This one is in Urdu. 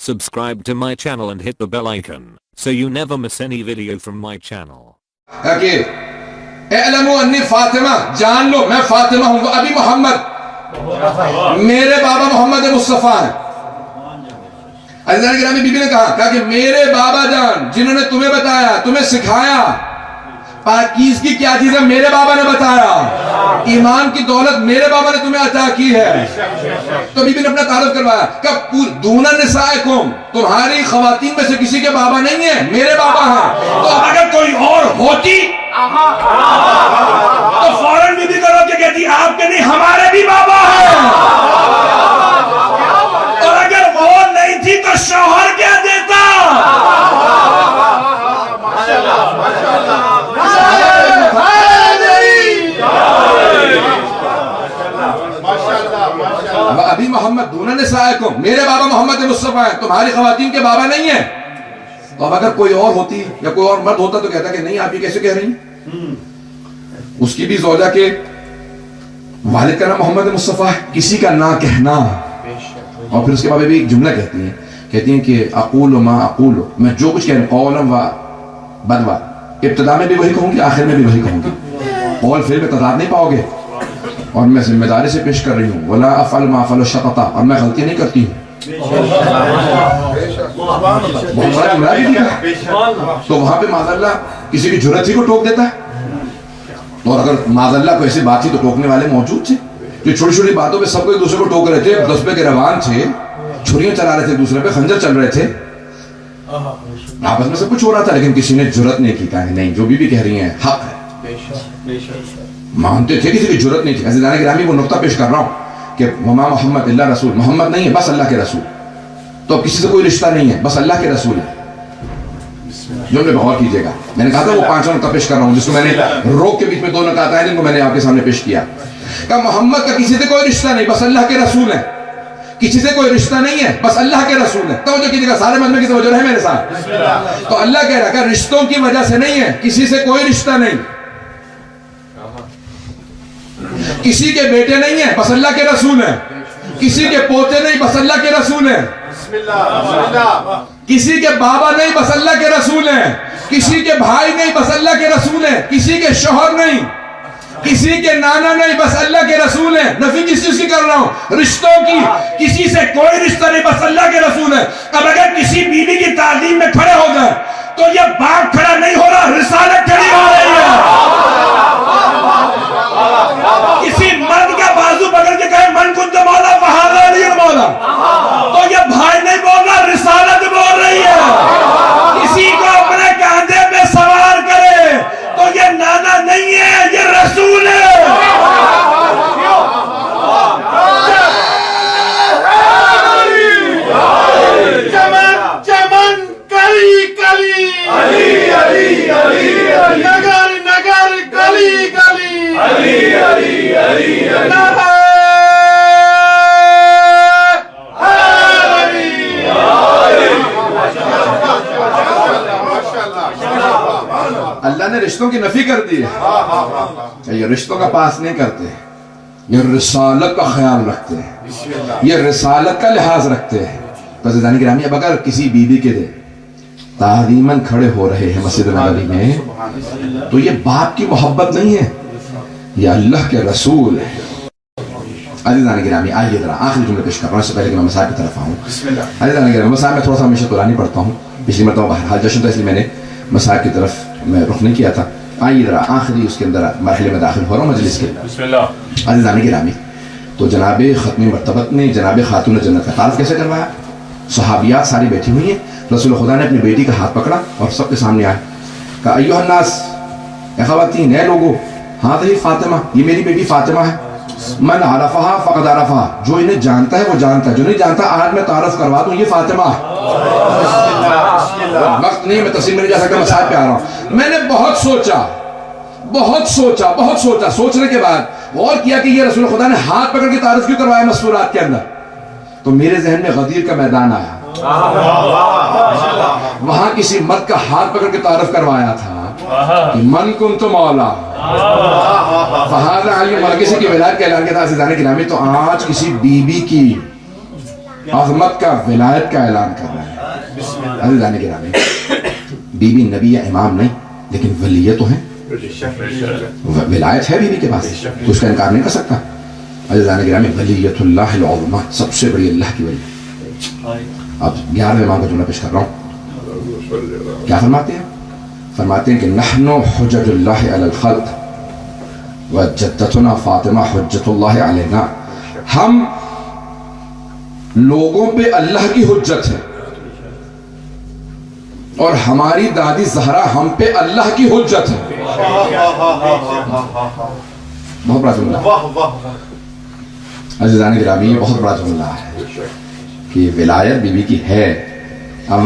Subscribe to my channel and hit the bell icon so you never miss any video from my channel. Okay. اعلموا انی فاطمہ، جان لو میں فاطمہ ہوں، وہ ابی محمد، میرے بابا محمد مصطفیٰ ہیں۔ عزیزان گرامی، بی بی نے کہا کہ میرے بابا جان جنہوں نے تمہیں بتایا، تمہیں سکھایا پاکیزگی کیا چیز ہے، میرے بابا نے بتایا، ایمان کی دولت میرے بابا نے تمہیں عطا کی ہے۔ تو بی بی نے اپنا تعارف کروایا کہ دون نسائکم، تمہاری خواتین میں سے کسی کے بابا نہیں ہیں، میرے بابا ہیں۔ تو اگر کوئی اور ہوتی تو فوراً بی بی کرو کہ کہتی آپ کے نہیں، ہمارے بھی بابا ہیں۔ اور اگر وہ نہیں تھی تو شوہر کیا دیتا؟ ابھی محمد دون نسائکم، میرے بابا محمد مصطفیٰ ہیں، تمہاری خواتین کے بابا نہیں ہیں۔ تو اب اگر کوئی اور ہوتی یا کوئی اور مرد ہوتا تو کہتا کہ نہیں، آپ یہ کیسے کہہ رہی ہیں؟ اس کی بھی زوجہ کے والد کا نام محمد مصطفیٰ ہے، کسی کا نہ کہنا۔ اور پھر اس کے بعد بھی ایک جملہ کہتی ہیں کہ اقول ما اقول، میں جو کچھ کہہ رہا ہوں قولا و بدوا، ابتدا میں بھی وہی کہوں گی، آخر میں بھی وہی کہوں گی، قول فعل میں تضاد نہیں پاؤ گے، اور میں ذمہ داری سے پیش کر رہی ہوں۔ ولا افعل ما افعل الشططا، اور میں غلطی نہیں کرتی ہوں۔ تو وہاں پہ معاذ اللہ کسی کی جرت ہی کو ٹوک دیتا ہے، اور اگر معاذ اللہ کو ایسی بات تھی تو ٹوکنے والے موجود تھے، جو چھوٹی چھوٹی باتوں پہ سب کو ایک دوسرے کو ٹوک رہے تھے، دسبے کے روان تھے، چھریاں چلا رہے تھے دوسرے پہ، خنجر چل رہے تھے، آپس میں سب کچھ ہو رہا تھا، لیکن کسی نے جرت نہیں کی، کہا نہیں جو بھی کہہ رہی ہیں حق ہے، مانتے تھے، کسی کی جرت نہیں تھی۔ عزیزان گرامی، وہ نقطہ پیش کر رہا ہوں کہ وما محمد اللہ رسول، محمد نہیں ہے، بس اللہ کے رسول، تو کسی سے کوئی رشتہ نہیں ہے، بس اللہ کے رسول ہے۔ جو میں غور کیجئے گا، میں نے کہا تھا وہ پانچوں نقطہ پیش کر رہا ہوں، جس کو میں نے روک کے بیچ میں دو نکات آئے جن کو میں نے آپ کے سامنے پیش کیا کہ محمد کا کسی سے کوئی رشتہ نہیں، بس اللہ کے رسول ہے، کسی سے کوئی رشتہ نہیں ہے، بس اللہ کے رسول ہے۔ توجہ کیجئے گا، سارے مجمع کی توجہ رہے میرے ساتھ۔ تو اللہ کہہ رہا کہ رشتوں کی وجہ سے نہیں ہے، کسی سے کوئی رشتہ نہیں، کسی کے بیٹے نہیں ہیں، بس اللہ کے رسول ہیں، کسی کے پوتے نہیں، بس اللہ کے رسول ہیں، کسی کے بابا نہیں، بس اللہ کے رسول ہیں، کسی کے بھائی نہیں، بس اللہ کے رسول ہیں، کسی کے شوہر نہیں، کسی کے نانا نہیں، بس اللہ کے رسول ہیں۔ نفی کس چیز کی کر رہا ہوں؟ رشتوں کی، کسی سے کوئی رشتہ نہیں، بس اللہ کے رسول ہیں۔ اب اگر کسی بیوی کی تعلیم میں کھڑے ہو گئے تو یہ باپ کھڑا نہیں ہو رہا، رسالت کھڑی ہو رہی ہے۔ کسی مرد کا بازو پکڑ کے کہے من کنت مولا فہذا علی المولا، تو یہ بھائی نہیں بول رہا، رسالت بول رہی ہے۔ کسی کو اپنے کاندھے پہ سوار کرے تو یہ نانا نہیں ہے، یہ رسول ہے۔ چمن چمن کلی کلی، علی علی علی علی، نگر نگر گلی گلی، علی علی علی علی، اللہ نے رشتوں کی نفی کر دی ہے، یہ رشتوں کا پاس نہیں کرتے، یہ رسالت کا خیال رکھتے ہیں، یہ رسالت کا لحاظ رکھتے ہیں۔ تو عزیزان گرامی، اب اگر کسی بیوی کے دے تعظیماً کھڑے ہو رہے ہیں مسجد نبوی میں، تو یہ باپ کی محبت نہیں ہے، یہ اللہ کے رسول ہے۔ عزیزان گرامی، آئیے ذرا آخری جملے پیش کر رہا ہوں، اس سے پہلے کہ میں مسائل کی طرف آؤں۔ عزیزان گرامی، مسائل میں تھوڑا سا ہمیشہ قرآنی پڑھتا ہوں، پچھلی مرتبہ بہرحال جشن تھا اس لیے میں نے مسائل کی طرف میں رخ نہیں کیا تھا۔ آئیے ذرا آخری اس کے اندر مرحلے میں داخل ہو رہا ہوں مجلس کے۔ عزیزان گرامی، تو جناب ختم مرتبت نے جناب خاتون جنت کا تعارف کیسے کروایا؟ صحابیات ساری بیٹھی ہوئی ہیں، رسول خدا نے اپنی بیٹی کا ہاتھ پکڑا اور سب کے سامنے آئے، کہا ایوہ الناس، اے خواتین، اے لوگو، ہاتھی فاطمہ، یہ میری بیٹی فاطمہ ہے، من عرفہا فقد عرفہا، جو انہیں جانتا ہے وہ جانتا ہے، جو نہیں جانتا آج میں تعارف کروا دوں، یہ فاطمہ ہے۔ وقت نہیں، میں تفصیل میں نہیں جا سکتا، مسائل پہ آ رہا ہوں۔ میں نے بہت سوچا، سوچنے کے بعد غور کیا کہ یہ رسول خدا نے ہاتھ پکڑ کے تعارف کیوں کروایا مستورات کے اندر؟ تو میرے ذہن میں غدیر کا میدان آیا، وہاں کسی مرد کا ہاتھ پکڑ کے تعارف کروایا تھا کہ من کنت مولا فہذا علی مولا، کسی کی ولایت کا اعلان کیا تھا۔ عزیزان گرامی، تو آج کسی بیوی کی عظمت کا ولایت کا اعلان کر رہے ہیں. عزیزان گرامی بی بی نبی یا امام نہیں لیکن ولی تو ہیں, ولایت ہے بی بی کے پاس تو اس کا انکار نہیں کر سکتا. عزیزان گرامی ولیت اللہ العظمہ سب سے بڑی اللہ کی ولی. اب 11ویں امام کا جملہ پیش کر رہا ہوں. کیا فرماتے ہیں؟ فرماتے ہیں کہ نحن حجج اللہ علی الخلق وجدتنا فاطمہ حجت اللہ علینا. ہم لوگوں پہ اللہ کی حجت ہے اور ہماری دادی زہرا ہم پہ اللہ کی حجت ہے. بہت بڑا جملہ عزیزان گرامی, بہت بڑا جملہ ہے کہ ولایت بی بی کی ہے. اب